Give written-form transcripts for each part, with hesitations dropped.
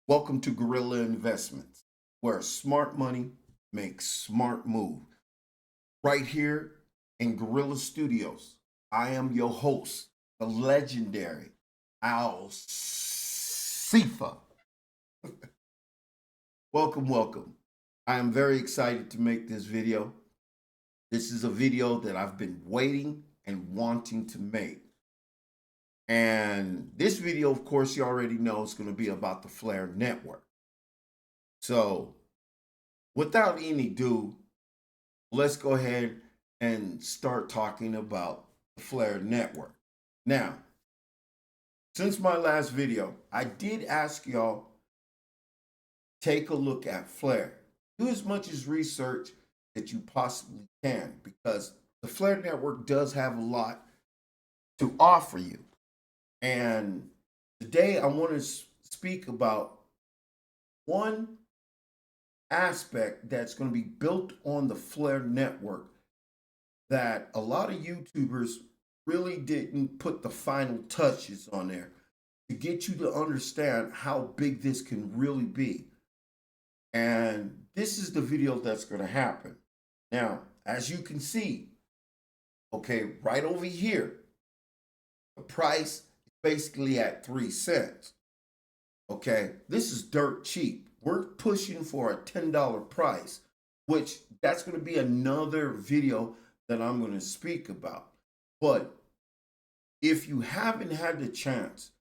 Welcome to Gorilla Investments, where smart money makes smart moves. Right here in Gorilla Studios, I am your host, the legendary Al Sifa. Welcome. I am very excited to make this video. This is a video that I've been waiting and wanting to make. And this video, of course, you already know is going to be about the Flare Network. So, without any ado, let's go ahead and start talking about the Flare Network. Now, since my last video, I did ask y'all take a look at Flare. Do as much as research that you possibly can because the Flare Network does have a lot to offer you. And today I want to speak about one aspect that's going to be built on the Flare Network that a lot of YouTubers really didn't put the final touches on there to get you to understand how big this can really be. And this is the video that's going to happen. Now, as you can see, okay, right over here, the price is basically at 3 cents. Okay, this is dirt cheap. We're pushing for a $10 price, which that's going to be another video that I'm going to speak about. But if you haven't had the chance,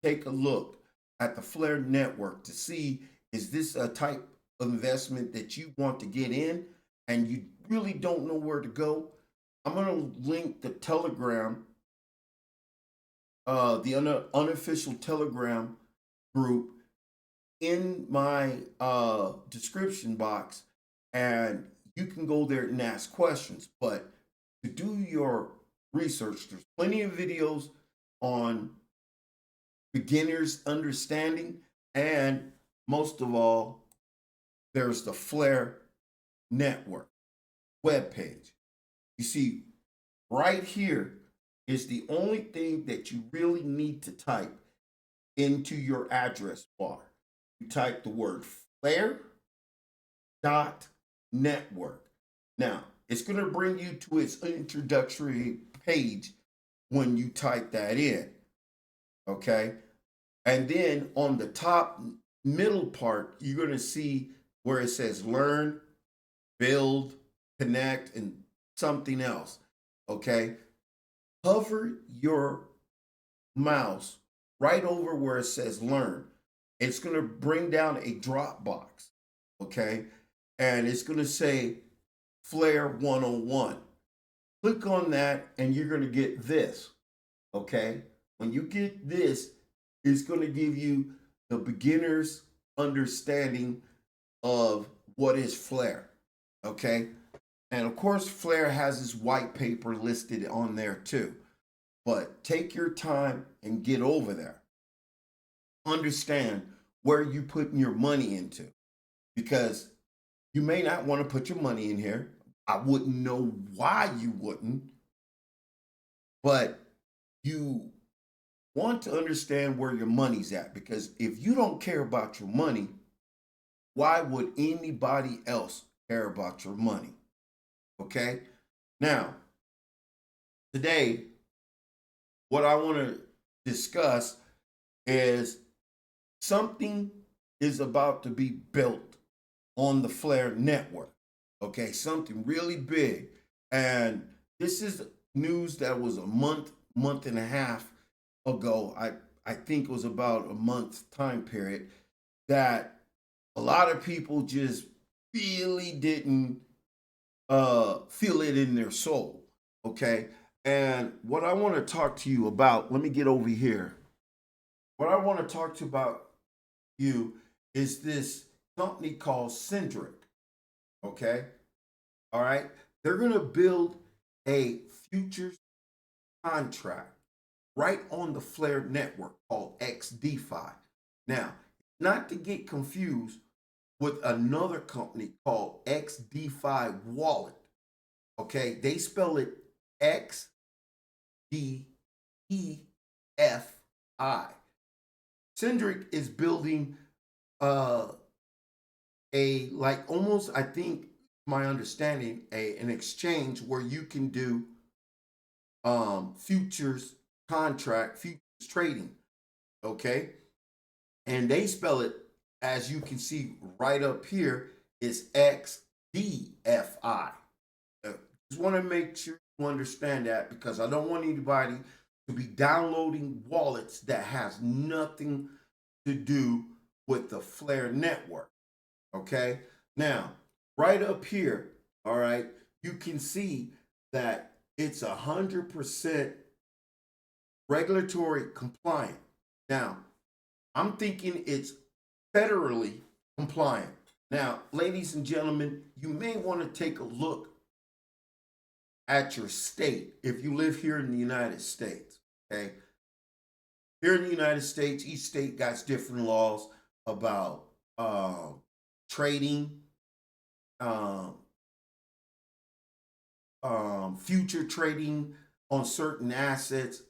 take a look at the Flare Network to see is this a type of investment that you want to get in and you really don't know where to go. I'm going to link the Telegram, the unofficial Telegram group in my description box, and you can go there and ask questions. But to do your research, there's plenty of videos on beginners understanding, and most of all, there's the Flare Network webpage. You see, right here is the only thing that you really need to type into your address bar. You type the word flare.network. Now, it's going to bring you to its introductory page when you type that in. Okay? And then on the top middle part, you're going to see where it says learn, build, connect, and something else. Okay? Hover your mouse right over where it says learn. It's going to bring down a drop box, okay? And it's going to say Flare 101. Click on that and you're going to get this, okay? When you get this, it's going to give you the beginner's understanding of what is Flare, okay? And of course, Flare has his white paper listed on there too. But take your time and get over there. Understand where you're putting your money into because you may not want to put your money in here. I wouldn't know why you wouldn't, but you want to understand where your money's at because if you don't care about your money, why would anybody else care about your money? Okay? Now, today, what I want to discuss is something is about to be built on the Flare Network. Okay, something really big. And this is news that was a month and a half ago. I think it was about a month time period that a lot of people just really didn't feel it in their soul. Okay. And what I want to talk to you about, let me get over here. What I want to talk to about you is this company called Cendric. Okay. All right. They're going to build a futures contract right on the Flare network called XDeFi. Now, not to get confused with another company called XDeFi Wallet. Okay. They spell it XDEFI. Cendric is building uh a like almost, I think my understanding, an exchange where you can do futures futures trading, okay? And they spell it, as you can see right up here, is XDFI. Just want to make sure you understand that, because I don't want anybody to be downloading wallets that has nothing to do with the Flare network. Okay. Now, right up here, all right, you can see that it's 100% regulatory compliant. Now, I'm thinking it's federally compliant. Now, ladies and gentlemen, you may want to take a look at your state if you live here in the United States. Okay. Here in the United States, each state got different laws about trading, um, future trading on certain assets.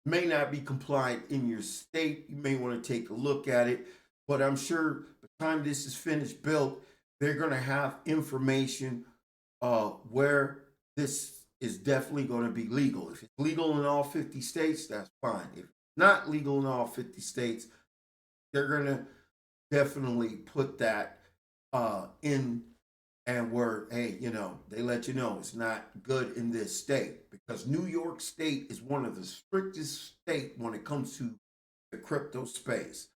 May not be compliant in your state. You may want to take a look at it, but I'm sure by the time this is finished built, they're going to have information where this is definitely going to be legal. If it's legal in all 50 states, that's fine. If it's not legal in all 50 states, they're going to definitely put that in, and where, hey, they let you know it's not good in this state, because New York State is one of the strictest state when it comes to the crypto space.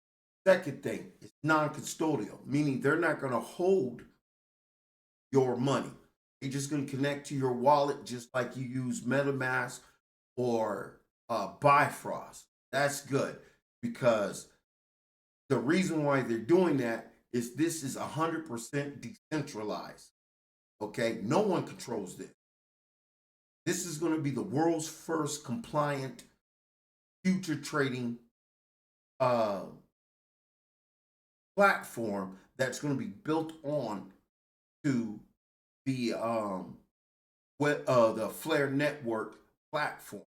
Second thing, it's non-custodial, meaning they're not going to hold your money. They're just going to connect to your wallet, just like you use MetaMask or Bifrost. That's good, because the reason why they're doing that is this is 100% decentralized. Okay, no one controls this. This is going to be the world's first compliant future trading uh, platform that's going to be built on to the Flare network platform.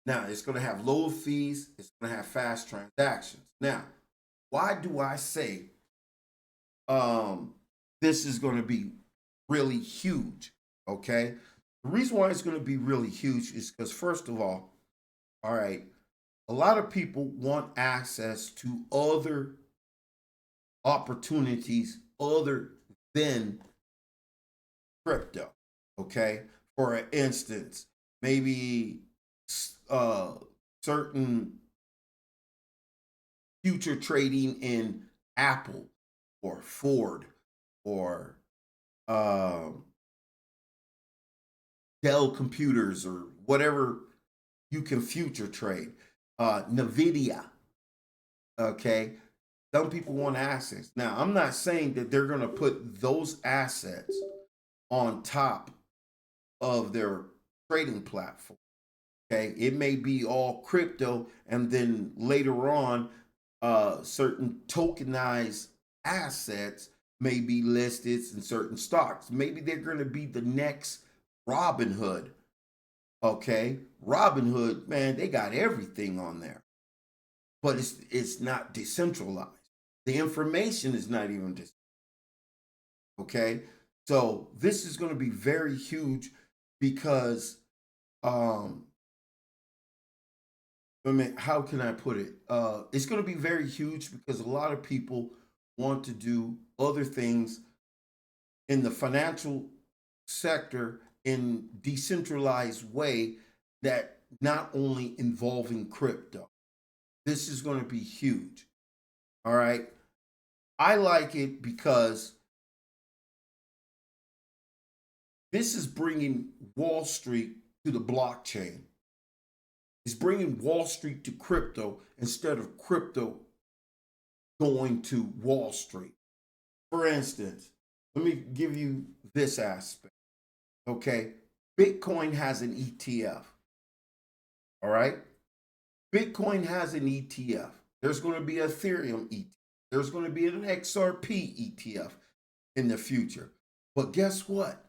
Now, it's going to have low fees. It's going to have fast transactions. Now, why do I say um, this is going to be really huge? Okay. The reason why it's going to be really huge is because, first of all right, a lot of people want access to other opportunities other than crypto. Okay. For instance, maybe uh, certain future trading in Apple or Ford or um, Dell computers or whatever you can future trade. Nvidia. Okay. Some people want assets. Now, I'm not saying that they're going to put those assets on top of their trading platform. Okay. It may be all crypto, and then later on, certain tokenized assets may be listed in certain stocks. Maybe they're going to be the next Robinhood. Okay. Robinhood, man, they got everything on there, but it's not decentralized. The information is not even okay. So this is going to be very huge, because um I mean, how can I put it? It's going to be very huge because a lot of people want to do other things in the financial sector in decentralized way, that not only involving crypto. This is going to be huge. All right. I like it because this is bringing Wall Street to the blockchain. It's bringing Wall Street to crypto instead of crypto going to Wall Street. For instance, let me give you this aspect. Okay. Bitcoin has an ETF. All right. Bitcoin has an ETF. There's going to be Ethereum ETF. There's going to be an XRP ETF in the future. But guess what?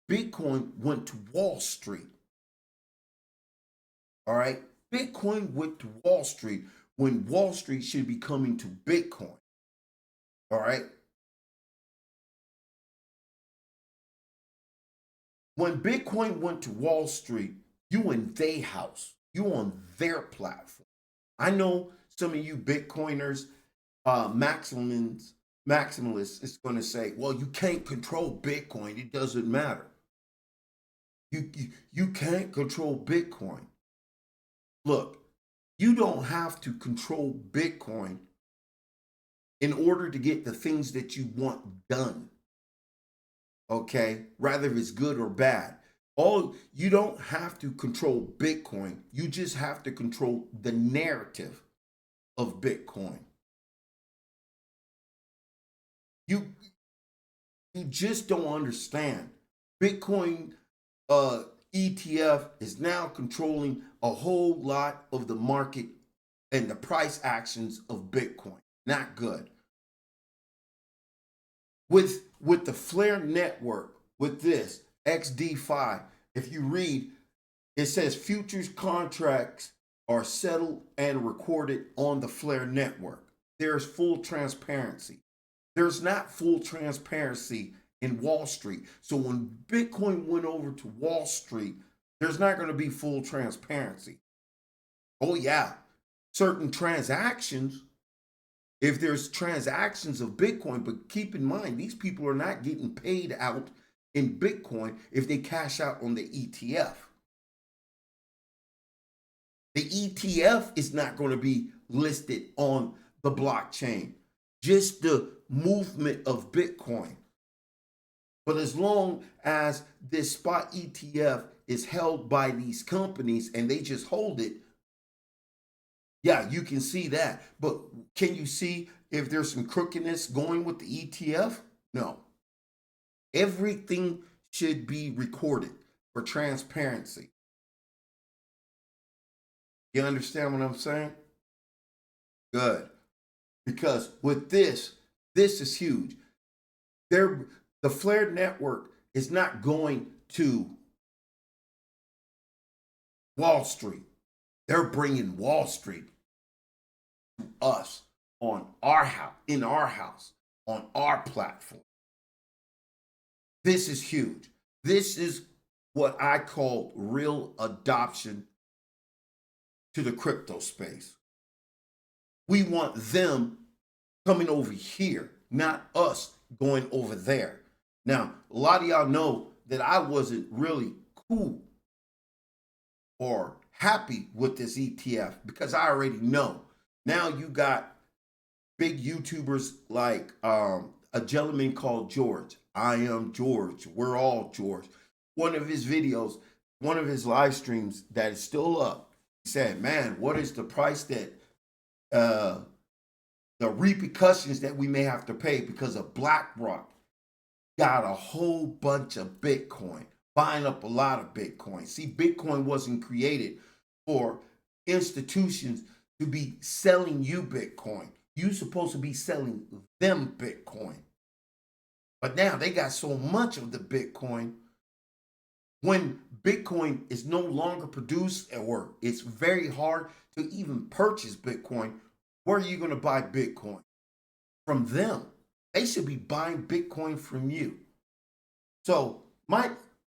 Bitcoin went to Wall Street. All right. Bitcoin went to Wall Street when Wall Street should be coming to Bitcoin. All right. When Bitcoin went to Wall Street, you in their house, you on their platform. I know some of you Bitcoiners, maximalists is going to say, well, you can't control Bitcoin. It doesn't matter. You can't control Bitcoin. Look, you don't have to control Bitcoin in order to get the things that you want done. Okay, rather it's good or bad. All you don't have to control Bitcoin. You just have to control the narrative of Bitcoin. You you just don't understand. Bitcoin ETF is now controlling a whole lot of the market and the price actions of Bitcoin. Not good. With the Flare network, with this XD5, if you read, it says futures contracts are settled and recorded on the Flare network. There's full transparency. There's not full transparency in Wall Street. So when Bitcoin went over to Wall Street, there's not going to be full transparency. Oh, yeah, certain transactions, if there's transactions of Bitcoin, but keep in mind, these people are not getting paid out in Bitcoin if they cash out on the ETF. The ETF is not going to be listed on the blockchain, just the movement of Bitcoin. But as long as this spot ETF is held by these companies and they just hold it, yeah, you can see that. But can you see if there's some crookedness going with the ETF? No. Everything should be recorded for transparency. You understand what I'm saying? Good. Because with this is huge. The Flare network is not going to Wall Street. They're bringing Wall Street to us on our house, in our house, on our platform. This is huge. This is what I call real adoption to the crypto space. We want them coming over here, not us going over there. Now, a lot of y'all know that I wasn't really cool or happy with this ETF because I already know. Now you got big YouTubers like a gentleman called George. I am George. We're all George. One of his videos, one of his live streams that is still up, he said, man, what is the price that the repercussions that we may have to pay because of BlackRock got a whole bunch of Bitcoin, buying up a lot of Bitcoin. See, Bitcoin wasn't created for institutions to be selling you Bitcoin. You're supposed to be selling them Bitcoin. But now they got so much of the Bitcoin. When Bitcoin is no longer produced or it's very hard to even purchase Bitcoin, where are you going to buy Bitcoin? From them. They should be buying Bitcoin from you. So my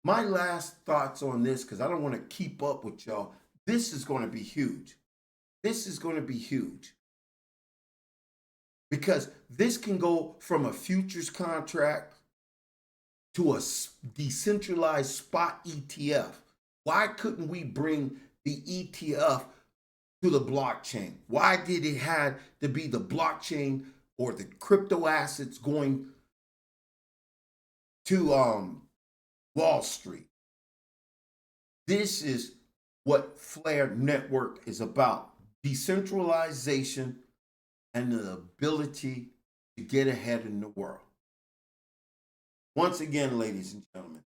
last thoughts on this, because I don't want to keep up with y'all. This is going to be huge. This is going to be huge. Because this can go from a futures contract to a decentralized spot ETF. Why couldn't we bring the ETF to the blockchain? Why did it have to be the blockchain or the crypto assets going to Wall Street? This is what Flare Network is about. Decentralization and the ability to get ahead in the world. Once again, ladies and gentlemen,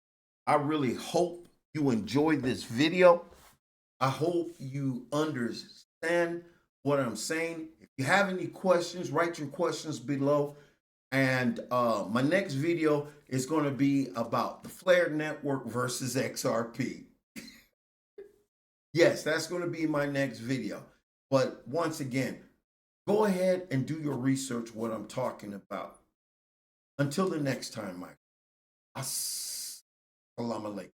I really hope you enjoyed this video. I hope you understand what I'm saying. If you have any questions, write your questions below. And my next video is going to be about the Flare Network versus XRP. Yes, that's going to be my next video. But once again, Go ahead and do your research, what I'm talking about. Until the next time, Mike. Assalamu alaikum.